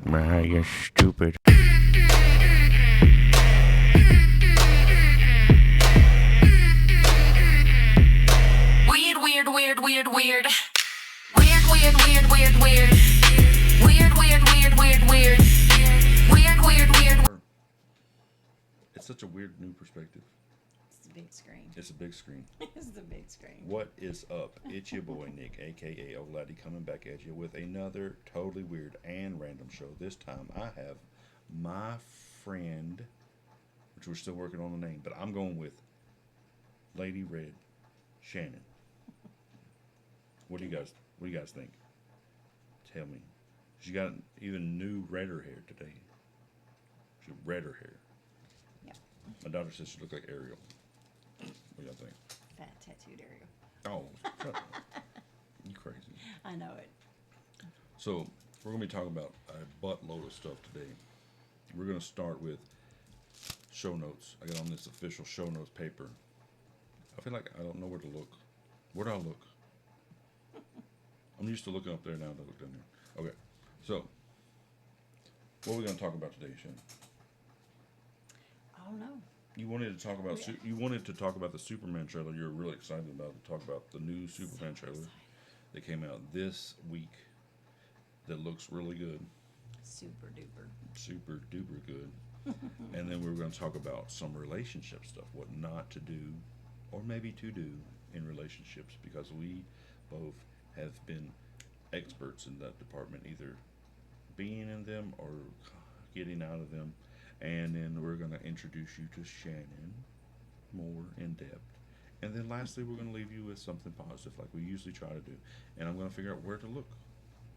You're stupid. Weird, weird, weird, weird, weird. Weird, weird, weird, weird, weird. Weird, weird, weird, weird, weird. Weird, weird, weird. It's such a weird new perspective. It's a big screen. It's a big screen. It's the big screen. What is up? It's your boy Nick, aka Old Laddie, coming back at you with another totally weird and random show. This time I have my friend, which we're still working on the name, but I'm going with Lady Red, Shannon. What do you guys think? Tell me. She got even new redder hair today. She redder hair. Yeah. My daughter says she looked like Ariel. What do y'all think? Fat tattooed Ariel. Oh, shut up. You crazy. I know it. So, we're going to be talking about a buttload of stuff today. We're going to start with show notes. I got on this official show notes paper. I feel like I don't know where to look. Where do I look? I'm used to looking up there now to look down here. Okay, so, what are we going to talk about today, Shannon? I don't know. You wanted to talk about the Superman trailer. You're really excited about to talk about the new Superman trailer that came out this week that looks really good. Super duper. Super duper good. And then we're going to talk about some relationship stuff, what not to do or maybe to do in relationships, because we both have been experts in that department, either being in them or getting out of them. And then we're going to introduce you to Shannon more in depth. And then lastly, we're going to leave you with something positive like we usually try to do. And I'm going to figure out where to look.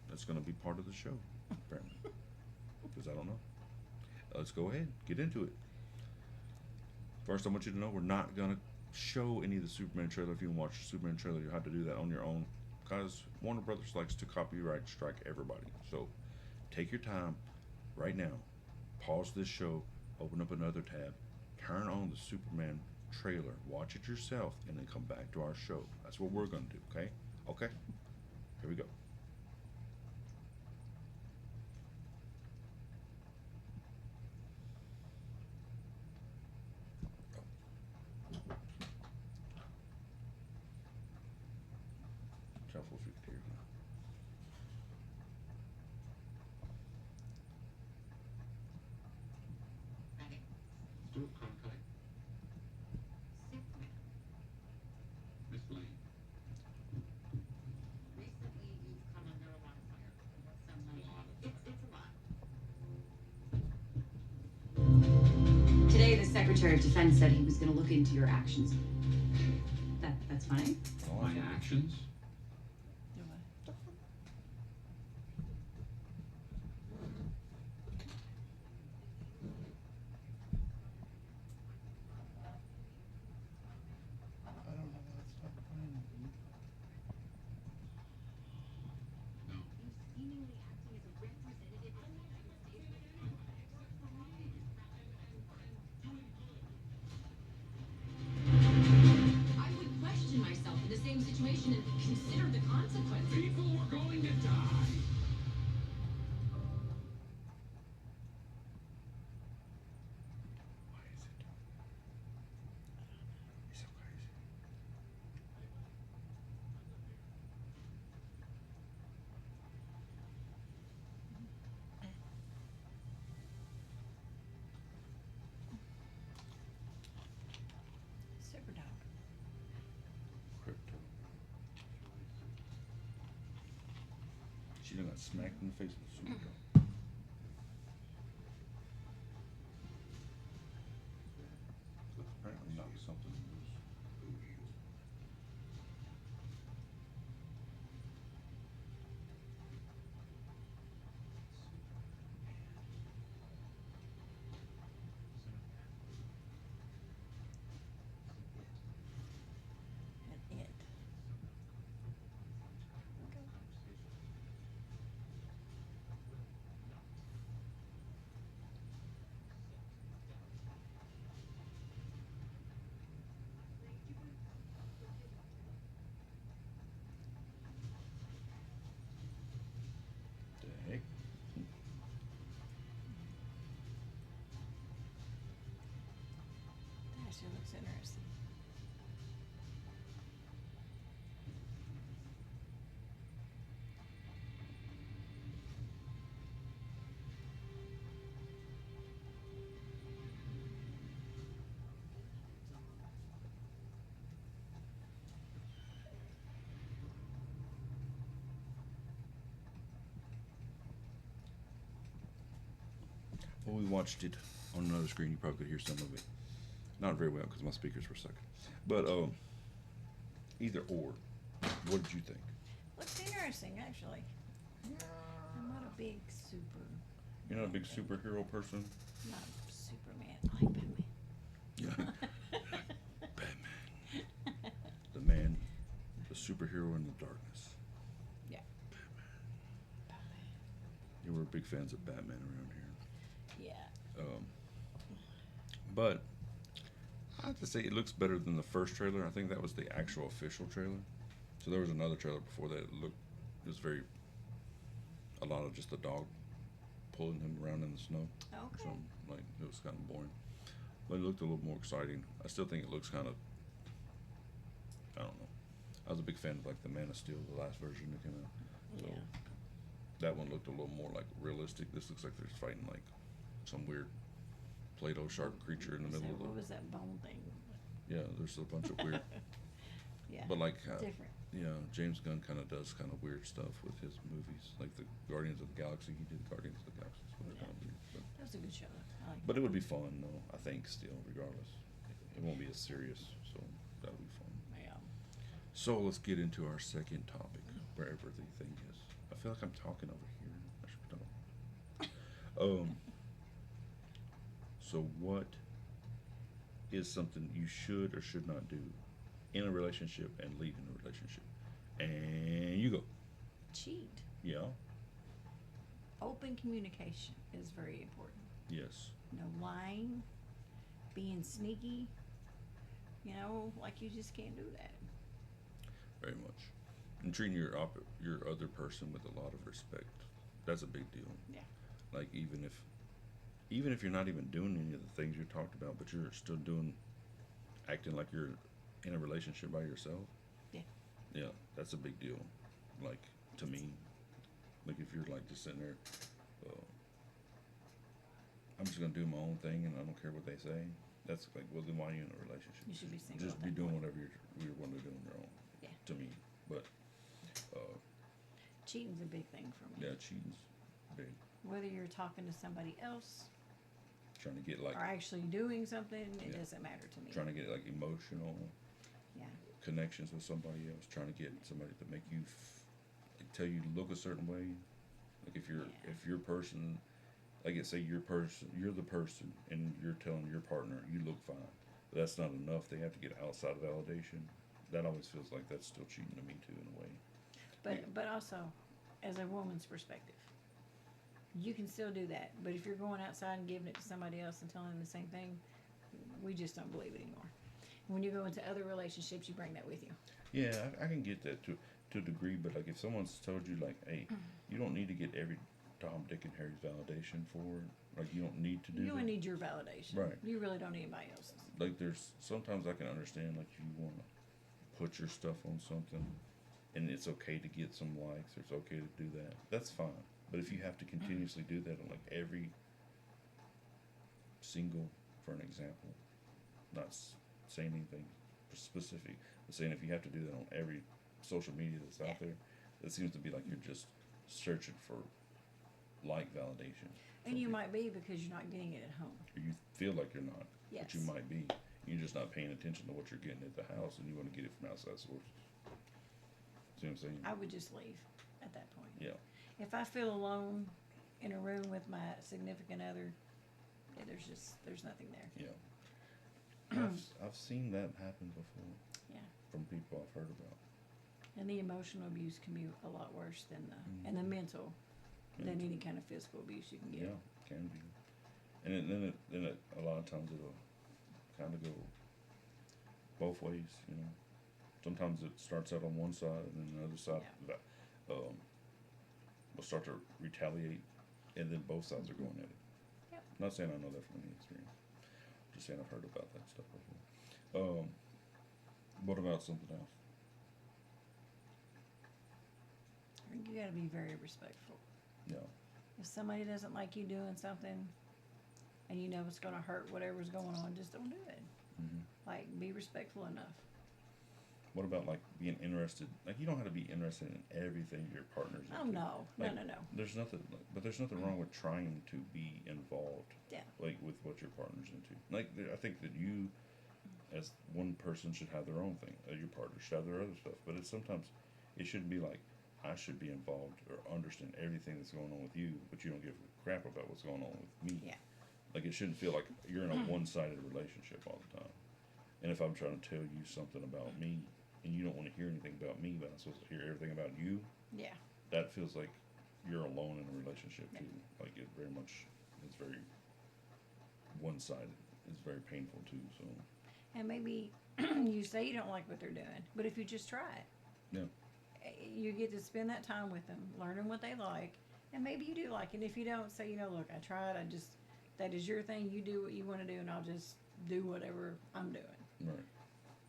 That's going to be part of the show, apparently. Because I don't know. Let's go ahead. Get into it. First, I want you to know we're not going to show any of the Superman trailer. If you want to watch the Superman trailer, you have to do that on your own. Because Warner Brothers likes to copyright strike everybody. So take your time right now. Pause this show, open up another tab, turn on the Superman trailer, watch it yourself, and then come back to our show. That's what we're going to do, okay? Okay? Here we go. Shuffle if you could hear me. Do contact. Miss Blaine. Recently, you've come under a lot of fire. It's a lot. Today, the Secretary of Defense said he was going to look into your actions. That's funny. My actions? No. Seemingly acting as a representative of the United States. I would question myself in the same situation and consider the consequences. People are going to die. Why is it? He's so crazy. Super dog. Crypto. She done got smacked in the face with a super dog. Apparently not something loose. And it. Okay. actually looks interesting. Well, we watched it on another screen. You probably could hear some of it. Not very well because my speakers were sucking. But either or, what did you think? Looks interesting, actually. I'm not a big super, You're not a big superhero person? not Superman. I like Batman. Yeah. Batman. The man, the superhero in the darkness. Yeah. You were big fans of Batman around here. Yeah. But I have to say it looks better than the first trailer. I think that was the actual official trailer. So there was another trailer before that. It was a lot of just the dog pulling him around in the snow. Okay. So like it was kind of boring. But it looked a little more exciting. I still think it looks kind of, I don't know. I was a big fan of like the Man of Steel, the last version that came out. So Yeah. that one looked a little more like realistic. This looks like they're fighting like some weird Play-Doh shark creature in the middle of What the. was that bone thing? Yeah, there's a bunch of weird. Yeah. But like, Different. yeah, James Gunn kind of does kind of weird stuff with his movies, like the Guardians of the Galaxy. He did Guardians of the Galaxy, so they're kind of weird. That was a good show. I like But it would be fun, though. I think still, regardless, it won't be as serious, so that'll be fun. Yeah. So let's get into our second topic, wherever the thing is. I feel like I'm talking over here. I should be talking. So what is something you should or should not do in a relationship and leaving a relationship? And you go. Cheat. Yeah. Open communication is very important. Yes. No lying, being sneaky. Like you just can't do that. Very much. And treating your other person with a lot of respect. That's a big deal. Yeah. Like even if you're not even doing any of the things you talked about, but you're still acting like you're in a relationship by yourself. Yeah. Yeah, that's a big deal. Like to me, like if you're like just sitting there, I'm just gonna do my own thing and I don't care what they say. That's like, well, then why are you in a relationship? You should be single Just at be that doing point. whatever you're wanting to do on your own. Yeah. To me, but Cheating's a big thing for me. yeah, cheating's big. Whether you're talking to somebody else Trying to get like or actually doing something, it Yeah. doesn't matter to me. trying to get like emotional Yeah. connections with somebody else, trying to get somebody to make you like, tell you to look a certain way. Like if Yeah. your person, like say you're the person, and you're telling your partner you look fine, but that's not enough. They have to get outside validation. That always feels like that's still cheating to me too, in a way. But also, as a woman's perspective, you can still do that. But if you're going outside and giving it to somebody else and telling them the same thing, we just don't believe it anymore. When you go into other relationships, you bring that with you. Yeah, I can get that to a degree, but like if someone's told you like, hey, you don't need to get every Tom, Dick, and Harry's validation for it. Like you don't need to do You only that. need your validation. Right. You really don't need anybody else's. Like there's sometimes I can understand like you want to put your stuff on something, and it's okay to get some likes. Or it's okay to do that. That's fine. But if you have to continuously do that on like every single, for an example, not saying anything specific, but saying if you have to do that on every social media that's out there, it seems to be like you're just searching for like validation. And you might be because you're not getting it at home. Or you feel like you're not, but you Yes. might be. You're just not paying attention to what you're getting at the house, and you want to get it from outside sources. See what I'm saying? I would just leave at that point. Yeah. If I feel alone in a room with my significant other, yeah, there's nothing there. Yeah. I've seen that happen before Yeah. from people I've heard about. And the emotional abuse can be a lot worse than Mm-hmm. and the mental than any kind of physical abuse you can get. Yeah, can be. And then a lot of times it'll kind of go both ways, you know. Sometimes it starts out on one side, and then the other side will start to retaliate, and then both sides are going at it. Yep. Not saying I know that from any experience. Just saying I've heard about that stuff before. What about something else? You gotta be very respectful. Yeah. If somebody doesn't like you doing something, and you know it's gonna hurt whatever's going on, just don't do it. Hmm. Like, be respectful enough. What about like being interested? Like you don't have to be interested in everything your partner's Oh, into. no. Like, No. There's nothing, but there's nothing wrong with trying to be involved. Yeah. Like with what your partner's into. Like I think that you, as one person, should have their own thing. Your partner should have their other stuff. But it's sometimes it shouldn't be like I should be involved or understand everything that's going on with you, but you don't give a crap about what's going on with me. Yeah. Like it shouldn't feel like you're in a one-sided relationship all the time. And if I'm trying to tell you something about me and you don't want to hear anything about me, but I'm supposed to hear everything about you, Yeah. that feels like you're alone in a relationship Yeah. too. Like it very much, it's very one-sided. It's very painful too. So And maybe you say you don't like what they're doing, but if you just try it, yeah, you get to spend that time with them, learning what they like, and maybe you do like it. If you don't, say, look, I tried, that is your thing, you do what you want to do, and I'll just do whatever I'm doing. right.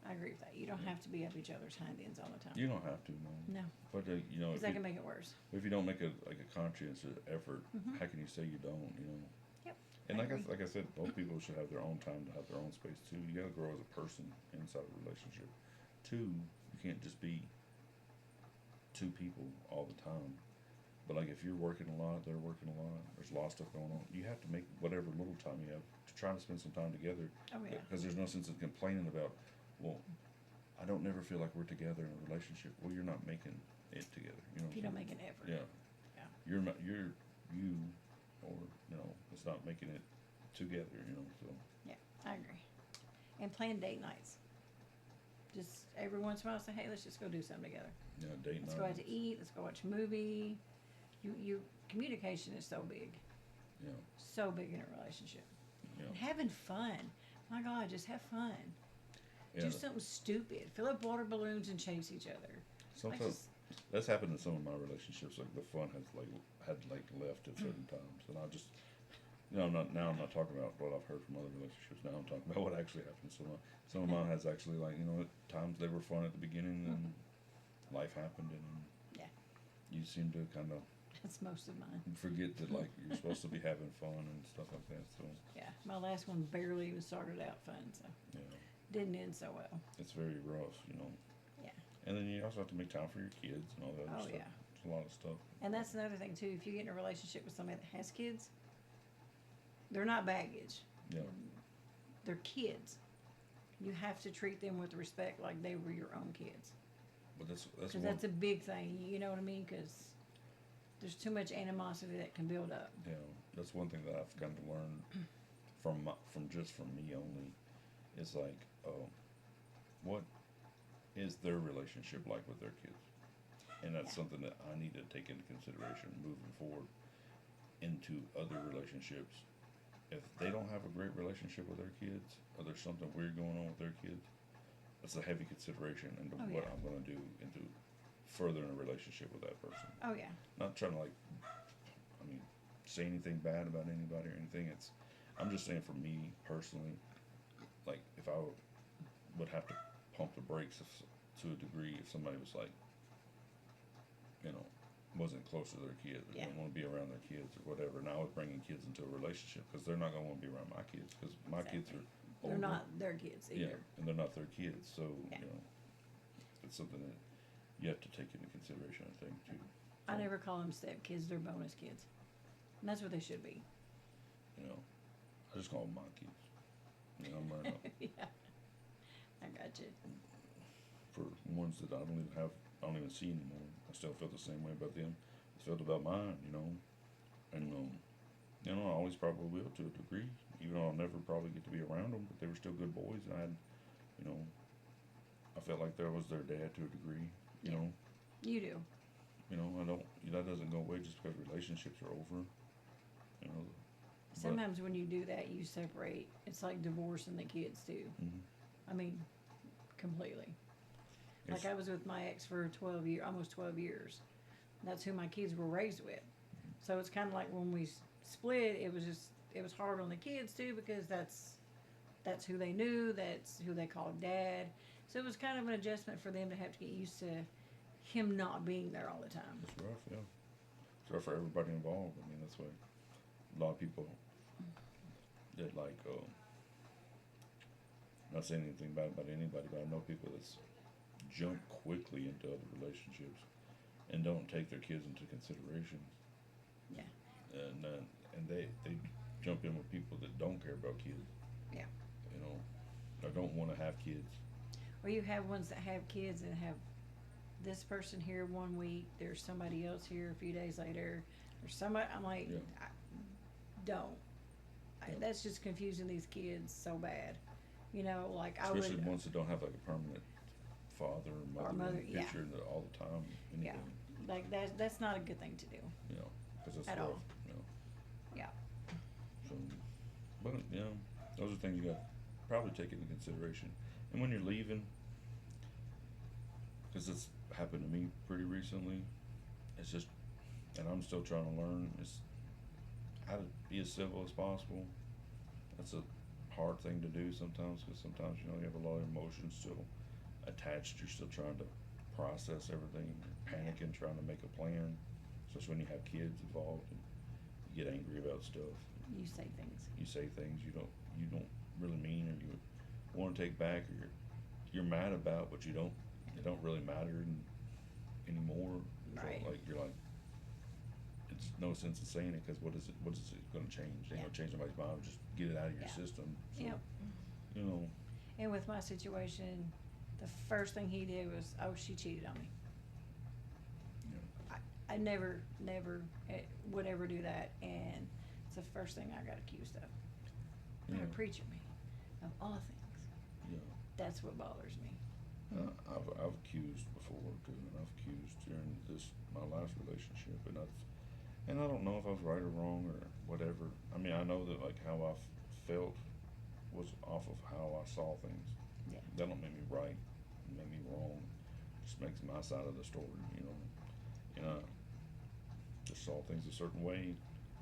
I agree with that. You don't have to be up each other's hind ends all the time. You don't have to, no. No, But because that can make it worse. if you don't make a conscientious effort, Mhm. how can you say you don't? Yep. And I like agree. like I said, both people should have their own time to have their own space too. You gotta grow as a person inside a relationship. Two, you can't just be two people all the time. But like if you're working a lot, they're working a lot. There's a lot of stuff going on. You have to make whatever little time you have to try to spend some time together. Oh, yeah. Because there's no sense in complaining about, well, I don't never feel like we're together in a relationship. Well, you're not making it together. You know. If you don't make an effort. Yeah. Yeah. You're not. You, or it's not making it together. So. Yeah, I agree. And plan date nights. Just every once in a while say, hey, let's just go do something together. Yeah, date Let's night. go out to eat, let's go watch a movie. Communication is so big. Yeah. So big in a relationship. Yeah. And having fun. My God, just have fun. Yeah. Do something stupid. Fill up water balloons and chase each other. Sometimes that's happened in some of my relationships. Like the fun has had left at certain times, and I just I'm not talking about what I've heard from other relationships. Now I'm talking about what actually happened. Some of mine has actually at times they were fun at the beginning, and life happened, and Yeah. you seem to kind of That's most of mine. forget that you're supposed to be having fun and stuff like that. So Yeah. My last one barely even started out fun, so yeah, didn't end so well. it's very rough. Yeah. And then you also have to make time for your kids and all that other Oh, stuff. yeah. It's a lot of stuff. And that's another thing too. If you get in a relationship with somebody that has kids, they're not baggage. Yeah. They're kids. You have to treat them with respect like they were your own kids. But that's Because one. that's a big thing. You know what I mean? Because there's too much animosity that can build up. That's one thing that I've kind of learned from me only. Is what is their relationship like with their kids, and that's Yeah. something that I need to take into consideration moving forward into other relationships. If they don't have a great relationship with their kids, or there's something weird going on with their kids, that's a heavy consideration into Oh, what yeah. I'm going to do into furthering a relationship with that person. Oh yeah. Not trying to say anything bad about anybody or anything. I'm just saying for me personally, if I would have to pump the brakes to a degree if somebody was wasn't close to their kids or Yeah. didn't want to be around their kids or whatever. And I was bringing kids into a relationship because they're not going to want to be around my kids because my kids are older. They're not their kids Yeah, either. and they're not their kids, so Yeah. it's something that you have to take into consideration, I think, too. I never call them step kids. They're bonus kids. And that's what they should be. I just call them my kids. I'm right up Yeah. I got you. for ones that I don't even see anymore. I still feel the same way about them. I felt about mine, and I always probably will to a degree, even though I'll never probably get to be around them. But they were still good boys, and I had, I felt like there was their dad to a degree. You Yeah. know, You do. that doesn't go away just because relationships are over. But- Sometimes when you do that, you separate. It's like divorcing the kids too. Mhm. I mean, completely. It's- Like I was with my ex for almost 12 years. That's who my kids were raised with. So it's kind of like when we split, it was hard on the kids too because that's that's who they knew, that's who they called dad. So it was kind of an adjustment for them to have to get used to him not being there all the time. It's rough, yeah. It's rough for everybody involved. I mean, that's why a lot of people that like, not saying anything bad about anybody, but I know people that's jump quickly into other relationships and don't take their kids into consideration. Yeah. And they jump in with people that don't care about kids. Yeah. You know, or don't want to have kids. Or you have ones that have kids and have this person here one week, there's somebody else here a few days later, there's somebody, I'm like, Yeah. Don't. Yeah. That's just confusing these kids so bad. You know, like I Especially would. ones that don't have like a permanent father or mother, mother, in the yeah. picture all the time. Anything, Yeah. Like that's not a good thing to do. you know, because it's At rough. all. You know. Yeah. So, but you know, those are things you got to probably take into consideration. And when you're leaving, because it's happened to me pretty recently, it's just, and I'm still trying to learn, is how to be as civil as possible. That's a hard thing to do sometimes, because sometimes, you know, you have a lot of emotions still attached. You're still trying to process everything. You're panicking, trying to make a plan, especially when you have kids involved and you get angry about stuff. You say things. You say things you don't really mean, or you want to take back, or you're mad about, but you don't. It don't really matter anymore. So, Right. like you're like, it's no sense in saying it, because what is it going to change? It ain't Yeah. gonna change somebody's mind. Just get it out of your Yeah. system. So, Yep. you know, And with my situation, the first thing he did was, oh, she cheated on me. you know, I never would ever do that, and it's the first thing I got accused of. Yeah. A preacher me, of all things. yeah. That's what bothers me. I've accused before too, and I've accused during my last relationship, and I don't know if I was right or wrong or whatever. I mean, I know that like how I felt was off of how I saw things. Yeah. That don't make me right. It made me wrong. Just makes my side of the story, you know. And I just saw things a certain way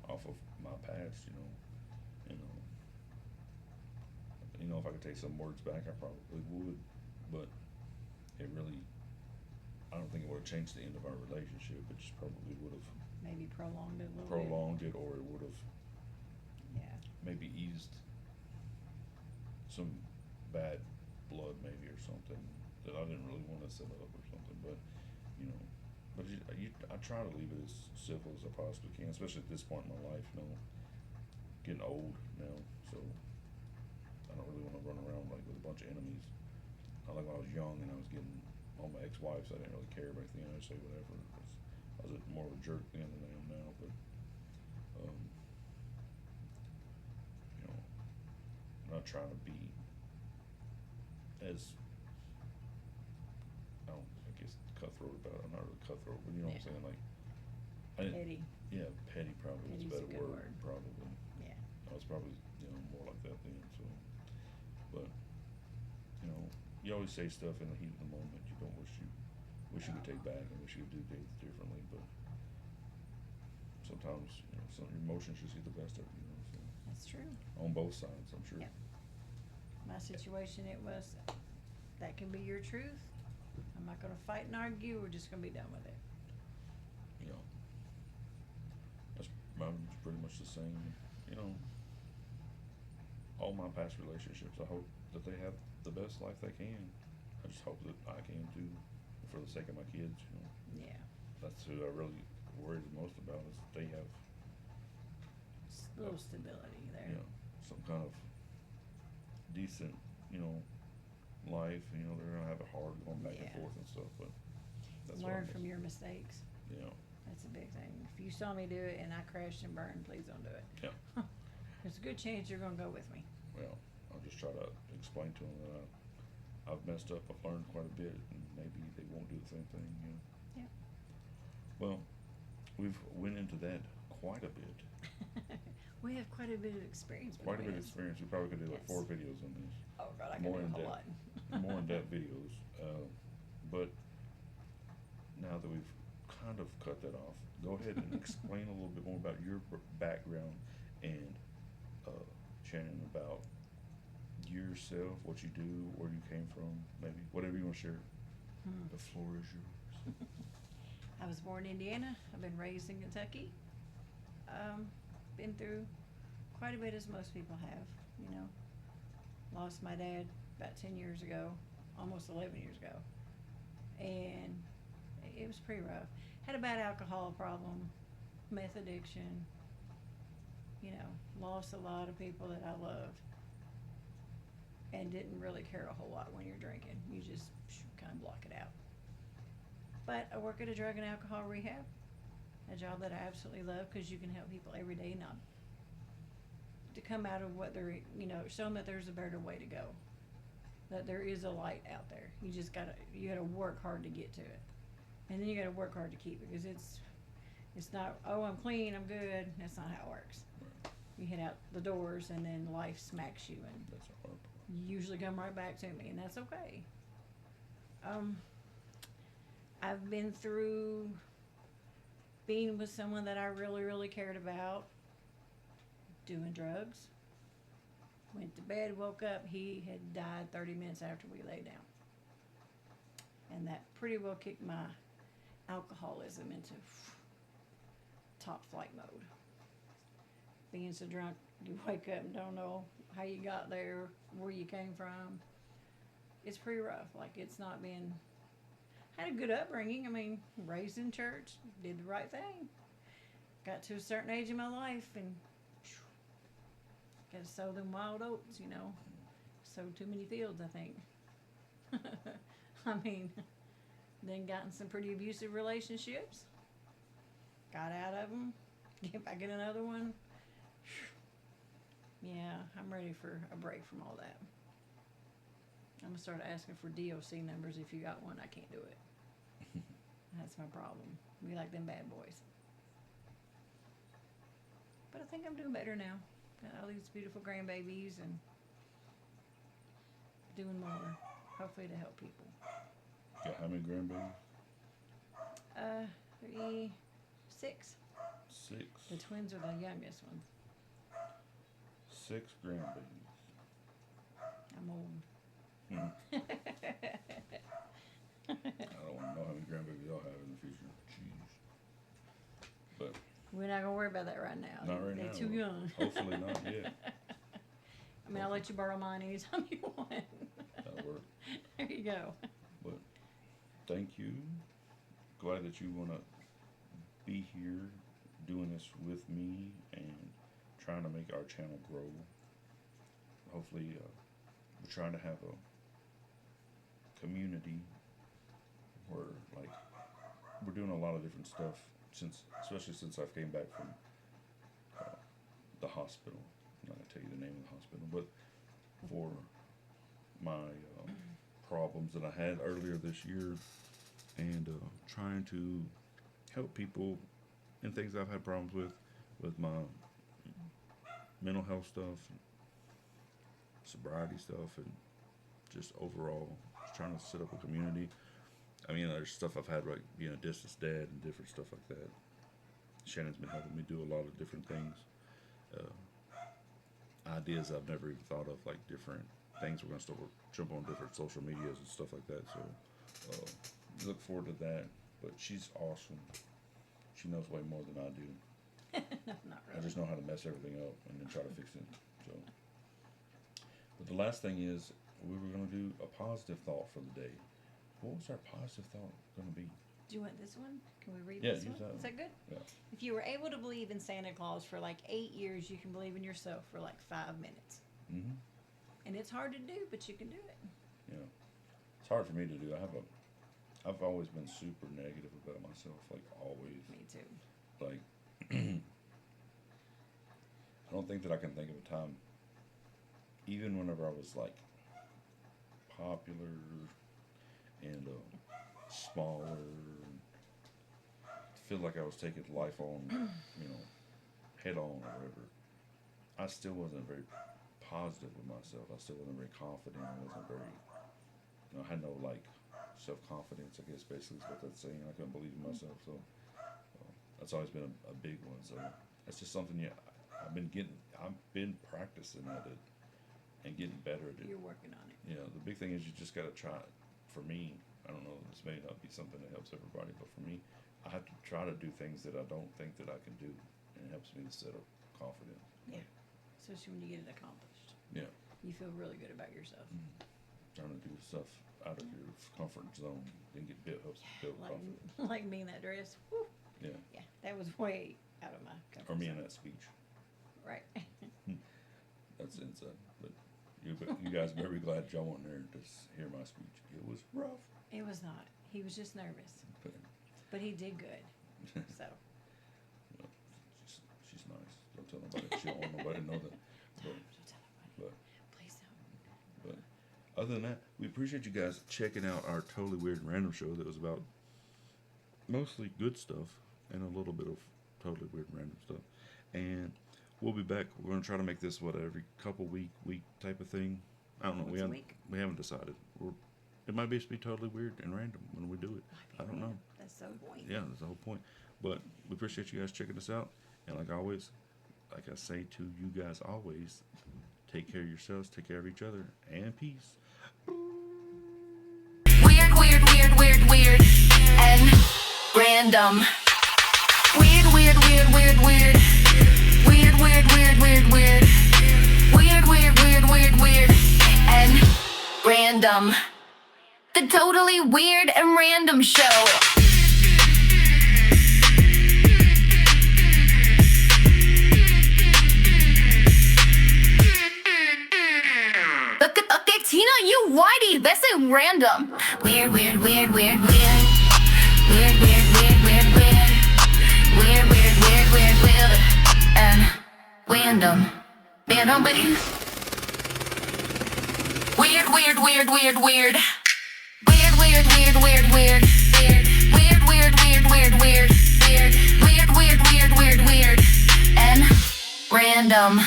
off of my past, you know. You know, if I could take some words back, I probably would, but it really, I don't think it would have changed the end of our relationship. It just probably would have Maybe prolonged it a little prolonged it, or it would have bit. Yeah. maybe eased some bad blood, maybe, or something that I didn't really want to set up or something. But you know, I try to leave it as civil as I possibly can, especially at this point in my life. You know, getting old now, so I don't really want to run around like with a bunch of enemies. Not like when I was young and I was getting all my ex-wives. I didn't really care about anything. I would say whatever. I was more of a jerk then than I am now. But you know, I'm not trying to be as I guess cutthroat about it. I'm not really cutthroat, but you know what I'm Yeah. saying. Like, Petty. yeah, petty probably is Petty's a a better good word. word. Probably. Yeah. I was probably, you know, more like that then, so, but, you know, you always say stuff in the heat of the moment you don't wish you could take back, and wish you could do things differently, but sometimes, you know, some emotions just get the best of you, you know, so, That's true. on both sides, I'm sure. Yeah. My situation, it was, that can be your truth. I'm not gonna fight and argue, we're just gonna be done with it. You know, that's mine's pretty much the same, you know, all my past relationships, I hope that they have the best life they can. I just hope that I can too, for the sake of my kids, you know. Yeah. That's who I really worry the most about, is that they have, A little stability there. you know, some kind of decent, you know, life. You know, they're gonna have it hard going back and Yeah. forth and stuff, but that's what I Learn miss. from your mistakes. You know, That's a big thing. If you saw me do it and I crashed and burned, please don't do it. yeah. There's a good chance you're gonna go with me. Well, I'll just try to explain to them that I've messed up. I've learned quite a bit, and maybe they won't do the same thing. You know. Yeah. Well, we've went into that quite a bit. We have quite a bit of experience. Quite a bit of between us. experience. We probably could do like Yes. 4 videos on this. Oh God, I can More do a in whole depth. lot. More in-depth videos. But now that we've kind of cut that off, go ahead and explain a little bit more about your background and Shannon, about yourself, what you do, where you came from, maybe whatever you want to share. The floor is yours. I was born in Indiana. I've been raised in Kentucky. Been through quite a bit, as most people have, you know. Lost my dad about 10 years ago, almost 11 years ago. And it was pretty rough. Had a bad alcohol problem, meth addiction, you know, lost a lot of people that I loved. And didn't really care a whole lot when you're drinking. You just kind of block it out. But I work at a drug and alcohol rehab, a job that I absolutely love because you can help people every day not to come out of what they're, you know, show them that there's a better way to go, that there is a light out there. You just you gotta work hard to get to it, and then you gotta work hard to keep it because it's not, oh, I'm clean, I'm good. That's not how it works. Right. You hit out the doors and then life smacks you and That's a hard part. you usually come right back to me, and that's okay. I've been through being with someone that I really, really cared about, doing drugs. Went to bed, woke up, he had died 30 minutes after we lay down. And that pretty well kicked my alcoholism into top flight mode. Being so drunk, you wake up and don't know how you got there, where you came from. It's pretty rough. Like, it's not been, had a good upbringing. I mean, raised in church, did the right thing. Got to a certain age in my life and got to sow them wild oats, you know. Sowed too many fields, I think. I mean, then got in some pretty abusive relationships. Got out of them. Get back in another one. Yeah, I'm ready for a break from all that. I'm gonna start asking for DOC numbers. If you got one, I can't do it. That's my problem. We like them bad boys. But I think I'm doing better now. Got all these beautiful grandbabies and doing more, hopefully to help people. Got how many grandbabies? 6. 6. The twins are the youngest ones. 6 grandbabies. I'm old. I don't want to know how many grandbabies y'all have in the future. Jeez. But We're not gonna worry about that right now. not right They're now. too young. Hopefully not yet. I mean, I'll let you borrow mine anytime you want. That'll work. There you go. But thank you. Glad that you want to be here doing this with me and trying to make our channel grow. Hopefully, we're trying to have a community where, like, we're doing a lot of different stuff especially since I came back from the hospital. I'm not gonna tell you the name of the hospital, but for my problems that I had earlier this year, and trying to help people and things I've had problems with my mental health stuff, and sobriety stuff, and just overall just trying to set up a community. I mean, there's stuff I've had, like being a distance dad and different stuff like that. Shannon's been helping me do a lot of different things, ideas I've never even thought of, like different things. We're gonna start jump on different social medias and stuff like that. So look forward to that. But she's awesome. She knows way more than I do. Not I really. just know how to mess everything up and then try to fix it. So, but the last thing is, we were gonna do a positive thought for the day. What was our positive thought gonna be? Do you want this one? Can we read Yeah, this use one? that Is one. that good? Yeah. If you were able to believe in Santa Claus for like 8 years, you can believe in yourself for like 5 minutes. Mm-hmm. And it's hard to do, but you can do it. Yeah. It's hard for me to do. I've always been super negative about myself, like always. Me too. Like, I don't think that I can think of a time, even whenever I was like popular and smaller, and feel like I was taking life on, head on or whatever. I still wasn't very positive with myself. I still wasn't very confident. I wasn't very, I had no like self-confidence, I guess basically is what that's saying. I couldn't believe in myself, so that's always been a big one. So that's just something I've been practicing at it, and getting better at it. You're working on it. You know, the big thing is you just gotta try it. For me, I don't know, this may not be something that helps everybody, but for me, I have to try to do things that I don't think that I can do, and it helps me to set up confidence. Yeah. Especially when you get it accomplished. Yeah, You feel really good about yourself. trying to do stuff out of your comfort zone and helps build Like, confidence. like me in that dress. Whew. Yeah, Yeah, that was way out of my comfort or me in zone. that speech. Right. That's inside. But you guys better be glad y'all weren't there to hear my speech. It was rough. It was not. He was just nervous, But but he did good. So, well, she's nice. Don't tell nobody. She don't want nobody to know that. But, don't tell nobody. but Please don't. But other than that, we appreciate you guys checking out our Totally Weird and Random show that was about mostly good stuff and a little bit of totally weird and random stuff. And we'll be back. We're going to try to make this, every couple week type of thing. I don't know. Once a week? We haven't decided. It might be totally weird and random when we do it. I don't know. That's so point. Yeah, that's the whole point. But we appreciate you guys checking us out. And like always, like I say to you guys always, take care of yourselves, take care of each other, and peace. Weird, weird, weird, weird, weird, and random. Weird, weird, weird, weird, weird. Weird, weird, weird, weird, weird. Weird, weird, weird, weird, weird, and random. The Totally Weird and Random Show. Tina, you whitey, that's a random. Weird, weird, weird, weird, weird. Weird, weird, weird, weird, weird. Weird, weird, weird, weird, weird. And random. Random, weird, weird, weird, weird, weird. Weird, weird, weird, weird, weird. Weird, weird, weird, weird, weird. Weird, weird, weird, weird, weird, weird. And random.